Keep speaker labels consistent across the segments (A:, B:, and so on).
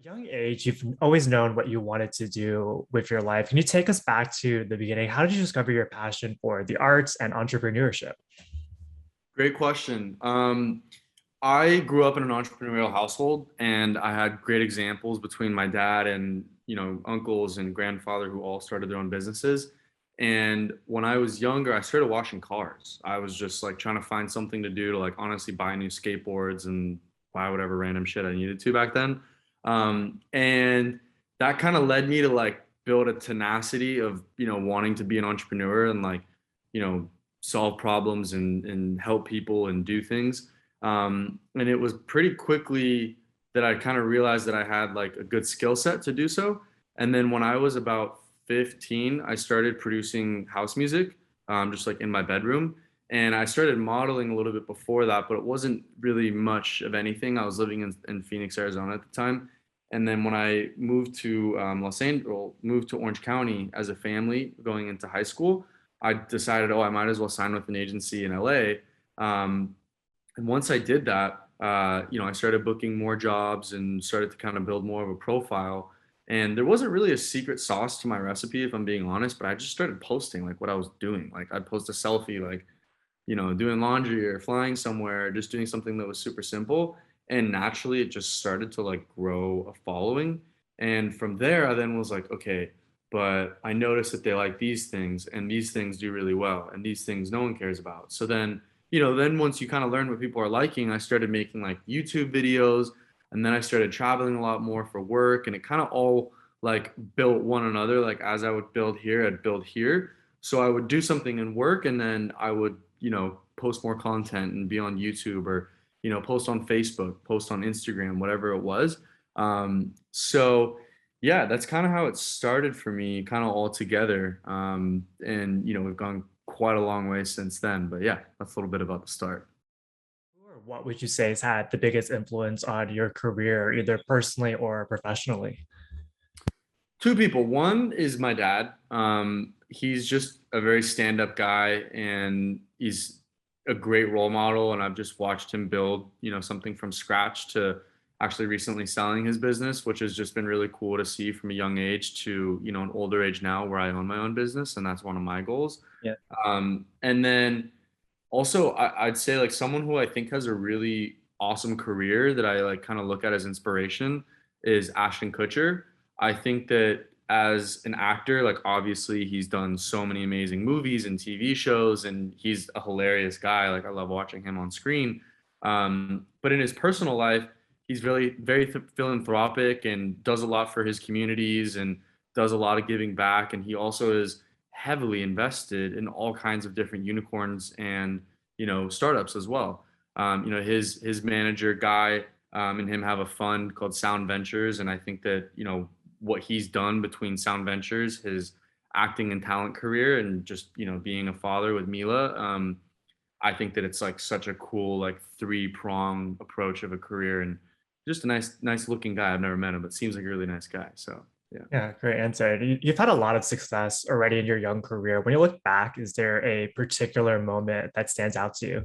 A: young age, you've always known what you wanted to do with your life. Can you take us back to the beginning? How did you discover your passion for the arts and entrepreneurship?
B: Great question. I grew up in an entrepreneurial household, and I had great examples between my dad and uncles and grandfather who all started their own businesses. And when I was younger, I started washing cars. I was just like trying to find something to do to like honestly buy new skateboards and buy whatever random shit I needed to back then. And that kind of led me to like build a tenacity of wanting to be an entrepreneur and like you know solve problems and help people and do things. And it was pretty quickly that I kind of realized that I had like a good skill set to do so. And then when I was about 15, I started producing house music, just like in my bedroom. And I started modeling a little bit before that, but it wasn't really much of anything. I was living in Phoenix, Arizona at the time. And then when I moved to Los Angeles, moved to Orange County as a family going into high school, I decided, oh, I might as well sign with an agency in LA. And once I did that, I started booking more jobs and started to kind of build more of a profile. And there wasn't really a secret sauce to my recipe, if I'm being honest, but I just started posting like what I was doing. Like I'd post a selfie, like, doing laundry or flying somewhere, just doing something that was super simple. And naturally, it just started to like grow a following. And from there, I then was like, okay, but I noticed that they like these things and these things do really well and these things no one cares about. So then once you kind of learn what people are liking, I started making like YouTube videos, and then I started traveling a lot more for work, and it kind of all like built one another. Like as I would build here, I'd build here. So I would do something in work, and then I would, post more content and be on YouTube or, post on Facebook, post on Instagram, whatever it was. So yeah, that's kind of how it started for me, kind of all together. And we've gone quite a long way since then. But yeah, that's a little bit about the start.
A: Or what would you say has had the biggest influence on your career, either personally or professionally?
B: Two people. One is my dad. He's just a very stand-up guy, and he's a great role model. And I've just watched him build, something from scratch to actually recently selling his business, which has just been really cool to see from a young age to, an older age now where I own my own business, and that's one of my goals.
A: Yeah.
B: And then also, I'd say like someone who I think has a really awesome career that I like kind of look at as inspiration is Ashton Kutcher. I think that as an actor, like obviously he's done so many amazing movies and TV shows, and he's a hilarious guy. Like I love watching him on screen. But in his personal life, he's really very philanthropic and does a lot for his communities and does a lot of giving back. And he also is heavily invested in all kinds of different unicorns and startups as well. His manager guy and him have a fund called Sound Ventures, and I think that what he's done between Sound Ventures, his acting and talent career, and just being a father with Mila. I think that it's like such a cool like three-prong approach of a career, and just a nice looking guy. I've never met him, but seems like a really nice guy. So yeah.
A: Yeah, great answer. You've had a lot of success already in your young career. When you look back, is there a particular moment that stands out to you?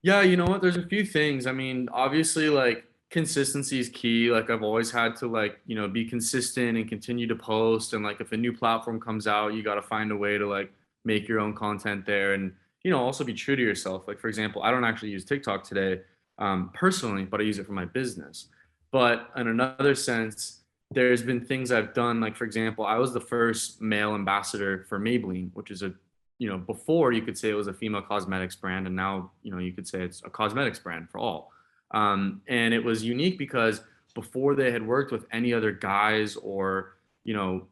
B: Yeah, you know what? There's a few things. I mean, obviously, like consistency is key. Like I've always had to like, be consistent and continue to post. And like if a new platform comes out, you got to find a way to like make your own content there and, also be true to yourself. Like for example, I don't actually use TikTok today, personally, but I use it for my business. But in another sense, there's been things I've done. Like for example, I was the first male ambassador for Maybelline, which is a before you could say it was a female cosmetics brand, and now, you could say it's a cosmetics brand for all. And it was unique because before they had worked with any other guys or, you know,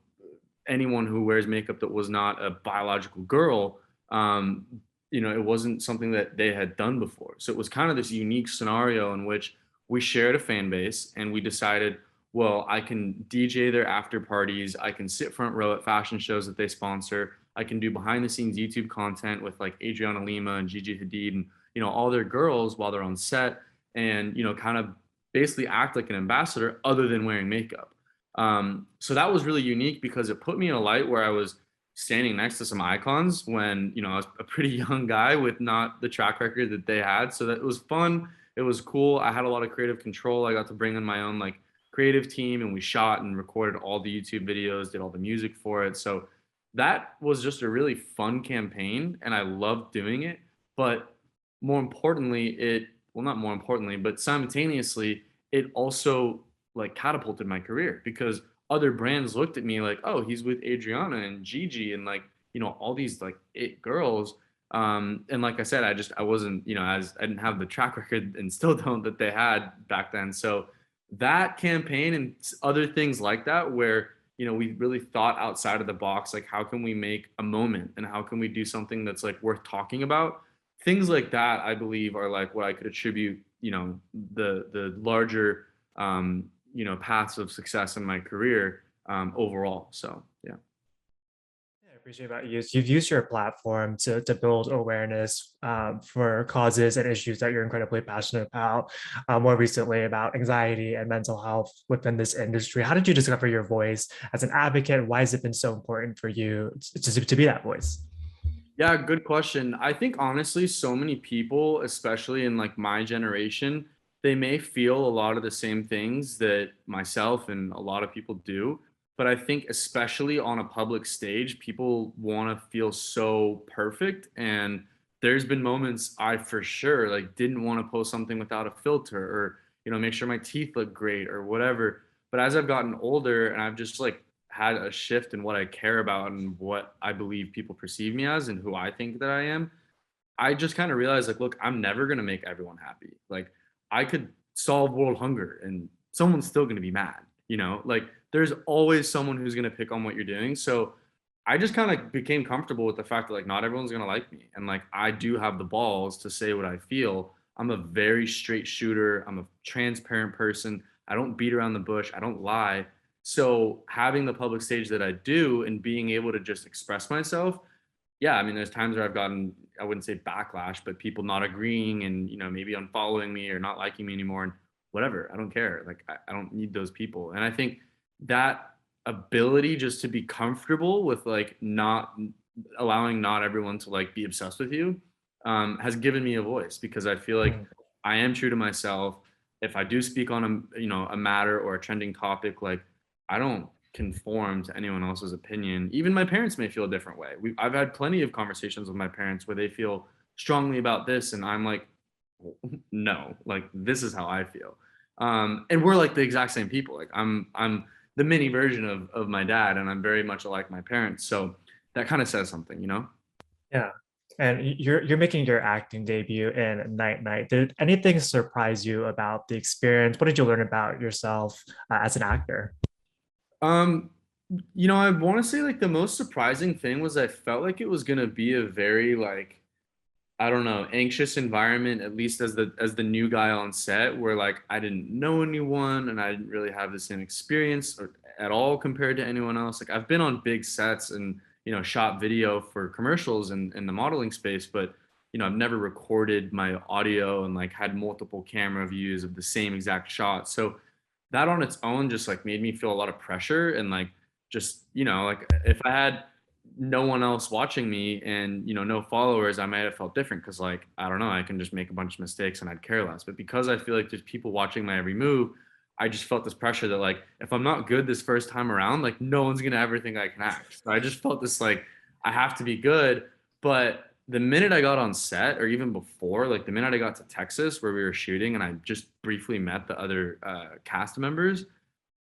B: anyone who wears makeup that was not a biological girl, it wasn't something that they had done before. So it was kind of this unique scenario in which we shared a fan base and we decided, well, I can DJ their after parties, I can sit front row at fashion shows that they sponsor, I can do behind the scenes YouTube content with like Adriana Lima and Gigi Hadid and all their girls while they're on set, and kind of basically act like an ambassador other than wearing makeup. So that was really unique because it put me in a light where I was standing next to some icons when I was a pretty young guy with not the track record that they had. So that was fun. It was cool. I had a lot of creative control. I got to bring in my own like creative team and we shot and recorded all the YouTube videos, did all the music for it. So that was just a really fun campaign and I loved doing it. But more importantly, well, not more importantly, but simultaneously, it also like catapulted my career because other brands looked at me like, oh, he's with Adriana and Gigi and like, all these like it girls. And like I said, I wasn't, as I didn't have the track record and still don't that they had back then. So that campaign and other things like that, where, we really thought outside of the box, like how can we make a moment and how can we do something that's like worth talking about? Things like that, I believe, are like what I could attribute, the larger, paths of success in my career overall. So yeah.
A: Yeah, I appreciate about you. You've used your platform to build awareness for causes and issues that you're incredibly passionate about. More recently, about anxiety and mental health within this industry. How did you discover your voice as an advocate? Why has it been so important for you to be that voice?
B: Yeah, good question. I think honestly, so many people, especially in like my generation, they may feel a lot of the same things that myself and a lot of people do. But I think, especially on a public stage, people want to feel so perfect. And there's been moments I for sure like didn't want to post something without a filter or, make sure my teeth look great or whatever. But as I've gotten older and I've just like had a shift in what I care about and what I believe people perceive me as and who I think that I am, I just kind of realized like, look, I'm never going to make everyone happy. Like, I could solve world hunger and someone's still going to be mad, Like, there's always someone who's going to pick on what you're doing. So I just kind of became comfortable with the fact that like not everyone's going to like me. And like, I do have the balls to say what I feel. I'm a very straight shooter. I'm a transparent person. I don't beat around the bush. I don't lie. So having the public stage that I do and being able to just express myself, yeah, I mean, there's times where I've gotten, I wouldn't say backlash, but people not agreeing and, maybe unfollowing me or not liking me anymore and whatever. I don't care. Like, I don't need those people. And I think that ability just to be comfortable with like not allowing not everyone to like be obsessed with you has given me a voice because I feel like
A: Mm.
B: I am true to myself. If I do speak on a matter or a trending topic, like I don't conform to anyone else's opinion. Even my parents may feel a different way. I've had plenty of conversations with my parents where they feel strongly about this, and I'm like, no, like this is how I feel. And we're like the exact same people. Like I'm the mini version of my dad, and I'm very much like my parents. So that kind of says something.
A: Yeah. And you're making your acting debut in Night Night. Did anything surprise you about the experience? What did you learn about yourself as an actor?
B: Um, I want to say like the most surprising thing was I felt like it was gonna be a very like I don't know, anxious environment, at least as the new guy on set, where like I didn't know anyone and I didn't really have the same experience at all compared to anyone else. Like I've been on big sets and shot video for commercials and in the modeling space, but I've never recorded my audio and like had multiple camera views of the same exact shot. So that on its own just like made me feel a lot of pressure and like just like if I had no one else watching me and no followers, I might have felt different because like I don't know, I can just make a bunch of mistakes and I'd care less. But because I feel like there's people watching my every move, I just felt this pressure that like if I'm not good this first time around, like no one's gonna ever think I can act. So I just felt this like I have to be good. But the minute I got on set, or even before, like the minute I got to Texas where we were shooting, and I just briefly met the other cast members,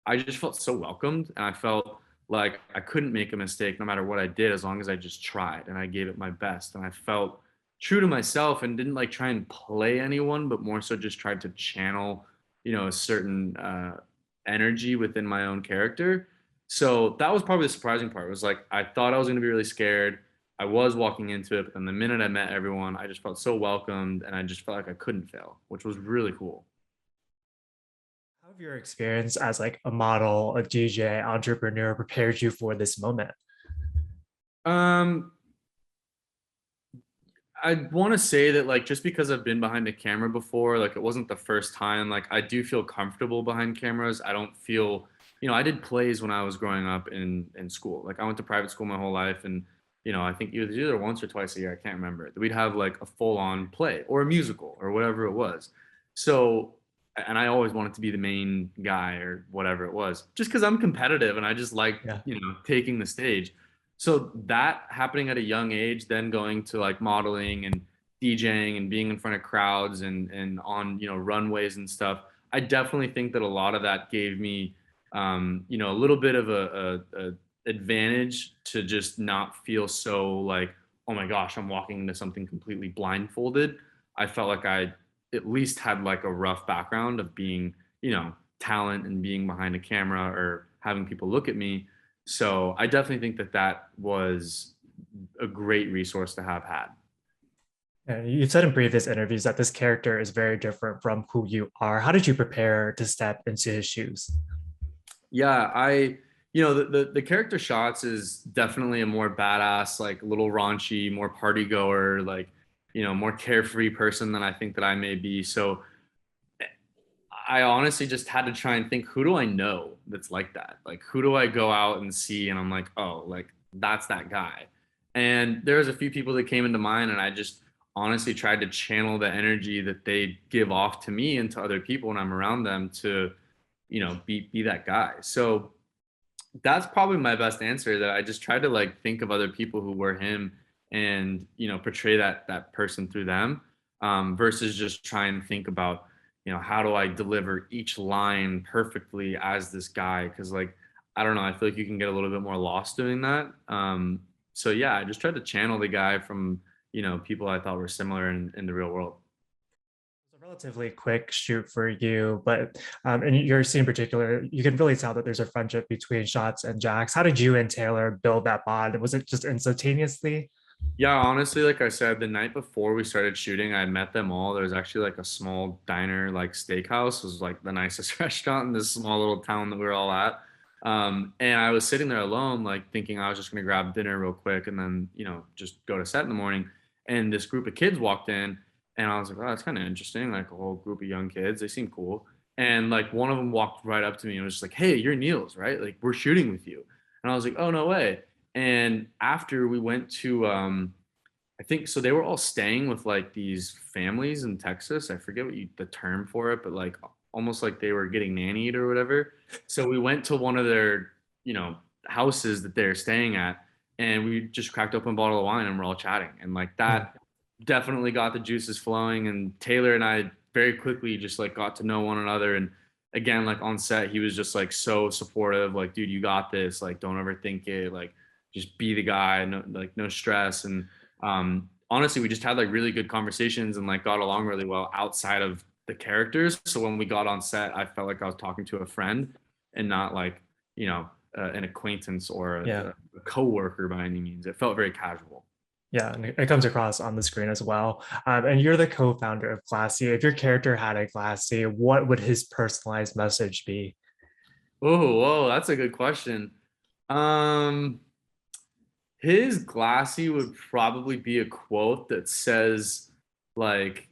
B: I just felt so welcomed and I felt like I couldn't make a mistake no matter what I did as long as I just tried and I gave it my best. And I felt true to myself and didn't like try and play anyone, but more so just tried to channel, a certain energy within my own character. So that was probably the surprising part. Was like I thought I was going to be really scared. I was walking into it, but then the minute I met everyone, I just felt so welcomed and I just felt like I couldn't fail, which was really cool.
A: How have your experience as like a model, a DJ, entrepreneur prepared you for this moment?
B: Um, I want to say that like just because I've been behind a camera before, like it wasn't the first time. Like I do feel comfortable behind cameras. I don't feel, I did plays when I was growing up in school. Like I went to private school my whole life, and I think it was either once or twice a year. I can't remember. We'd have like a full on play or a musical or whatever it was. So and I always wanted to be the main guy or whatever it was, just because I'm competitive and I just like,
A: Yeah.
B: taking the stage. So that happening at a young age, then going to like modeling and DJing and being in front of crowds and on, runways and stuff. I definitely think that a lot of that gave me, a little bit of a advantage to just not feel so like, oh my gosh, I'm walking into something completely blindfolded. I felt like I at least had like a rough background of being, talent and being behind a camera or having people look at me. So I definitely think that that was a great resource to have had.
A: And you've said in previous interviews that this character is very different from who you are. How did you prepare to step into his shoes?
B: Yeah, the character Shots is definitely a more badass, like a little raunchy, more party goer, like, more carefree person than I think that I may be. So I honestly just had to try and think, who do I know that's like that? Like, who do I go out and see? And I'm like, oh, like that's that guy. And there was a few people that came into mind, and I just honestly tried to channel the energy that they give off to me and to other people when I'm around them to, be that guy. So that's probably my best answer. That I just tried to like think of other people who were him and portray that person through them, versus just try and think about how do I deliver each line perfectly as this guy, because like I don't know, I feel like you can get a little bit more lost doing that. So yeah, I just tried to channel the guy from people I thought were similar in the real world.
A: It's a relatively quick shoot for you, but in your scene in particular, you can really tell that there's a friendship between Shots and Jax. How did you and Taylor build that bond? Was it just instantaneously?
B: Yeah, honestly, like I said, the night before we started shooting, I met them all. There was actually like a small diner, like steakhouse, it was like the nicest restaurant in this small little town that we were all at. And I was sitting there alone, like thinking I was just gonna grab dinner real quick and then, just go to set in the morning. And this group of kids walked in, and I was like, oh, that's kind of interesting. Like a whole group of young kids, they seem cool. And like one of them walked right up to me and was just like, hey, you're Neels, right? Like we're shooting with you. And I was like, oh, no way. And after we went to, I think so, they were all staying with like these families in Texas. I forget the term for it, but like almost like they were getting nannied or whatever. So we went to one of their, houses that they're staying at, and we just cracked open a bottle of wine and we're all chatting. And like
A: Hmm.
B: that definitely got the juices flowing. And Taylor and I very quickly just like got to know one another. And again, like on set, he was just like so supportive. Like, dude, you got this. Like, don't overthink it. Like, just be the guy. No, like, no stress. And honestly, we just had like really good conversations and like got along really well outside of the characters. So when we got on set, I felt like I was talking to a friend and not like, an acquaintance or
A: Yeah.
B: a coworker by any means. It felt very casual.
A: Yeah, and it comes across on the screen as well. And you're the co-founder of Glassie. If your character had a Glassie, what would his personalized message be?
B: Oh, whoa, that's a good question. Um, his Glassie would probably be a quote that says, like,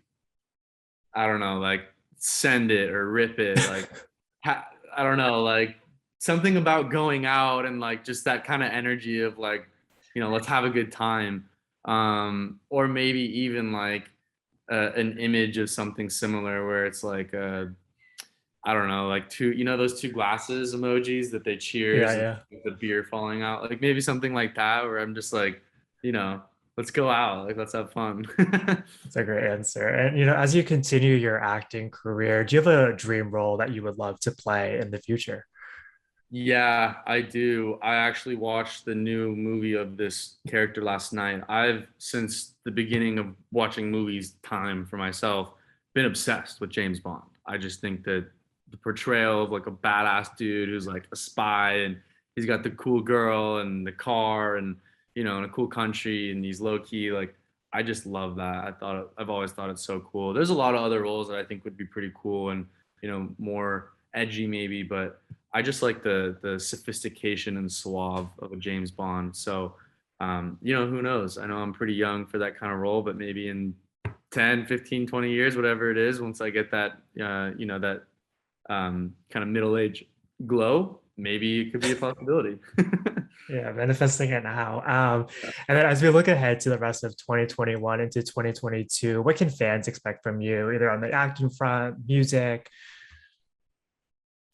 B: I don't know, like, send it or rip it. Like, I don't know, like, something about going out and, like, just that kind of energy of, like, let's have a good time. Or maybe even, like, an image of something similar where it's like, I don't know, like two, those two glasses emojis that they
A: Yeah,
B: cheers and
A: yeah.
B: the beer falling out, like maybe something like that, where I'm just like, you know, let's go out, like let's have fun.
A: That's a great answer. And as you continue your acting career, do you have a dream role that you would love to play in the future?
B: Yeah, I do. I actually watched the new movie of this character last night. I've, since the beginning of watching movies time for myself, been obsessed with James Bond. I just think that the portrayal of like a badass dude who's like a spy, and he's got the cool girl and the car and in a cool country, and he's low key, like I just love that. I've always thought it's so cool. There's a lot of other roles that I think would be pretty cool and more edgy maybe, but I just like the sophistication and suave of a James Bond. So, who knows? I know I'm pretty young for that kind of role, but maybe in 10, 15, 20 years, whatever it is, once I get that, that kind of middle age glow, maybe it could be a possibility.
A: Yeah, manifesting it now. And then as we look ahead to the rest of 2021 into 2022, what can fans expect from you, either on the acting front, music?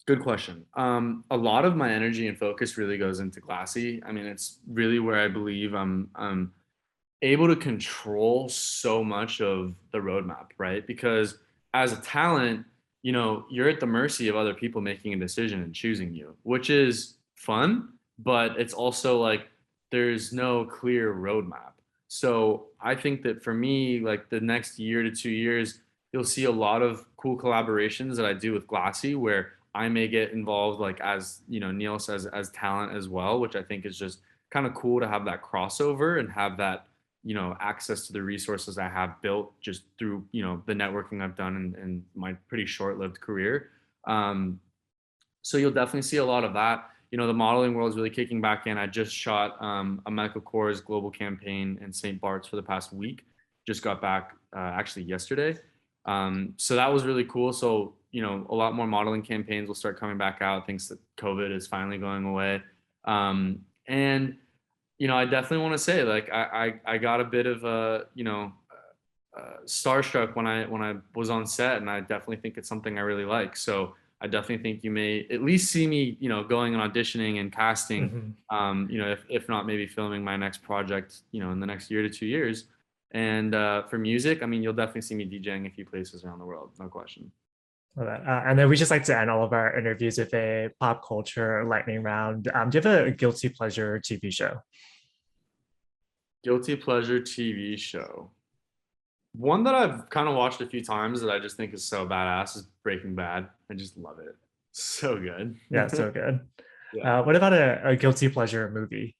B: Good question. A lot of my energy and focus really goes into Glassie. I mean, it's really where I believe I'm able to control so much of the roadmap, right? Because as a talent, you're at the mercy of other people making a decision and choosing you, which is fun, but it's also like there's no clear roadmap. So I think that for me, like the next year to 2 years, you'll see a lot of cool collaborations that I do with Glassie where I may get involved, like as Neil says, as talent as well, which I think is just kind of cool to have that crossover and have that access to the resources I have built just through the networking I've done in my pretty short-lived career. So you'll definitely see a lot of that. The modeling world is really kicking back in. I just shot a medical corps global campaign in St. Bart's for the past week. Just got back actually yesterday. So that was really cool. So a lot more modeling campaigns will start coming back out thanks that COVID is finally going away. And I definitely want to say like I got a bit of a starstruck when I was on set, and I definitely think it's something I really like. So I definitely think you may at least see me going and auditioning and casting.
A: Mhm.
B: If not maybe filming my next project in the next year to 2 years. And for music, I mean, you'll definitely see me DJing a few places around the world, no question.
A: Love that. And then we just like to end all of our interviews with a pop culture lightning round. Do you have a guilty pleasure TV show?
B: Guilty pleasure TV show. One that I've kind of watched a few times that I just think is so badass is Breaking Bad. I just love it. So good.
A: Yeah, so good.
B: Yeah.
A: What about a guilty pleasure movie?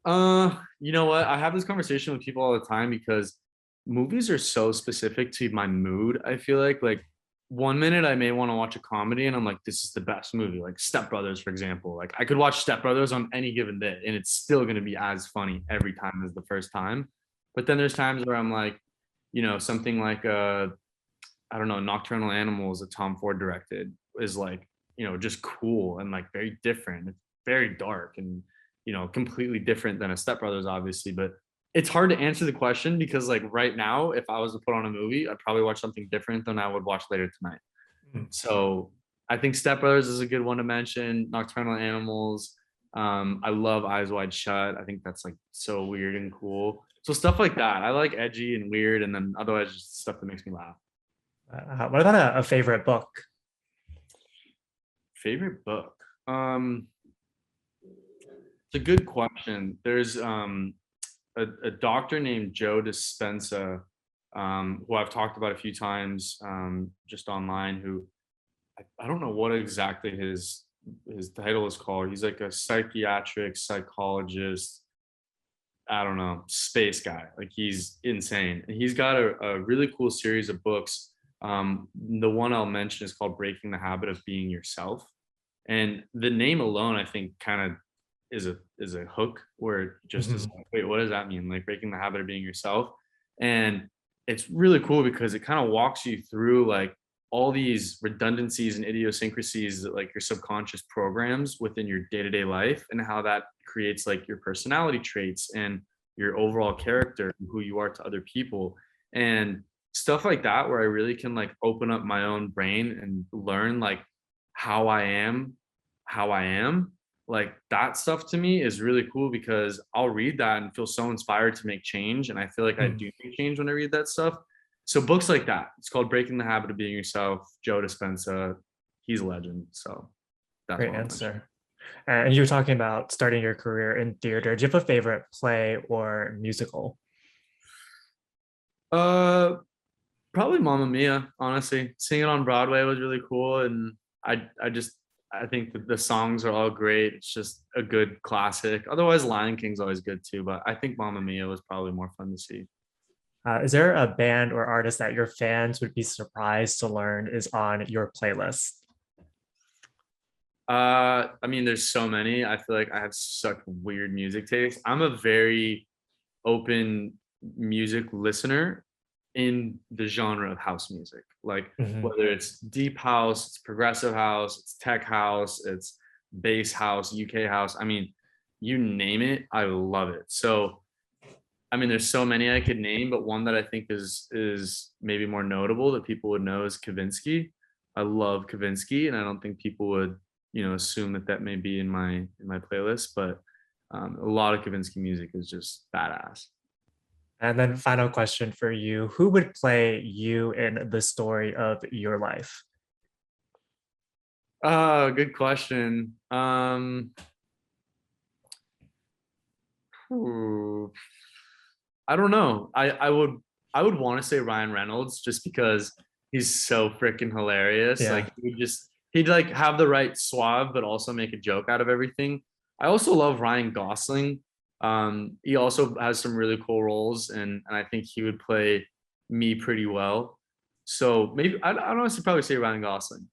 B: You know what? I have this conversation with people all the time because movies are so specific to my mood. I feel like one minute I may want to watch a comedy and I'm like, this is the best movie. Like Step Brothers, for example. Like I could watch Step Brothers on any given day and it's still gonna be as funny every time as the first time. But then there's times where I'm like, something like I don't know, Nocturnal Animals that Tom Ford directed is like, just cool and like very different. It's very dark and, completely different than a Step Brothers, obviously. But it's hard to answer the question because like right now, if I was to put on a movie, I'd probably watch something different than I would watch later tonight.
A: Mm.
B: So I think Step Brothers is a good one to mention. Nocturnal Animals. I love Eyes Wide Shut. I think that's like so weird and cool. So stuff like that. I like edgy and weird, and then otherwise just stuff that makes me laugh.
A: What about a favorite book?
B: Favorite book? It's a good question. There's a doctor named Joe Dispenza, who I've talked about a few times just online, who I don't know what exactly his title is called. He's like a psychiatric psychologist. I don't know, space guy. Like he's insane. And he's got a really cool series of books. The one I'll mention is called Breaking the Habit of Being Yourself. And the name alone, I think, kind of is a hook where it just is
A: Mhm.
B: like, wait, what does that mean? Like breaking the habit of being yourself. And it's really cool because it kind of walks you through like all these redundancies and idiosyncrasies that like your subconscious programs within your day-to-day life and how that creates like your personality traits and your overall character and who you are to other people and stuff like that where I really can like open up my own brain and learn like how I am, how I am. Like that stuff to me is really cool because I'll read that and feel so inspired to make change. And I feel like I
A: Mm.
B: do make change when I read that stuff. So books like that. It's called Breaking the Habit of Being Yourself. Joe Dispenza. He's a legend. So that's
A: Great
B: one I'll mention.
A: answer. And you were talking about starting your career in theater. Do you have a favorite play or musical?
B: Uh Probably Mamma Mia, honestly. Seeing it on Broadway was really cool. And I think that the songs are all great. It's just a good classic. Otherwise, Lion King's always good too, but I think Mamma Mia was probably more fun to see.
A: Is there a band or artist that your fans would be surprised to learn is on your playlist?
B: I mean, there's so many. I feel like I have such weird music taste. I'm a very open music listener in the genre of house music. Like
A: Mhm.
B: whether it's deep house, it's progressive house, it's tech house, it's bass house, UK house. I mean, you name it, I love it. So I mean, there's so many I could name, but one that I think is maybe more notable that people would know is Kavinsky. I love Kavinsky, and I don't think people would, assume that that may be in my playlist, but a lot of Kavinsky music is just badass.
A: And then final question for you, who would play you in the story of your life?
B: Good question. Ooh, I don't know. I would want to say Ryan Reynolds just because he's so freaking hilarious.
A: Yeah.
B: Like he'd like have the right suave, but also make a joke out of everything. I also love Ryan Gosling. He also has some really cool roles, and I think he would play me pretty well. So maybe I'd honestly probably say Ryan Gosling.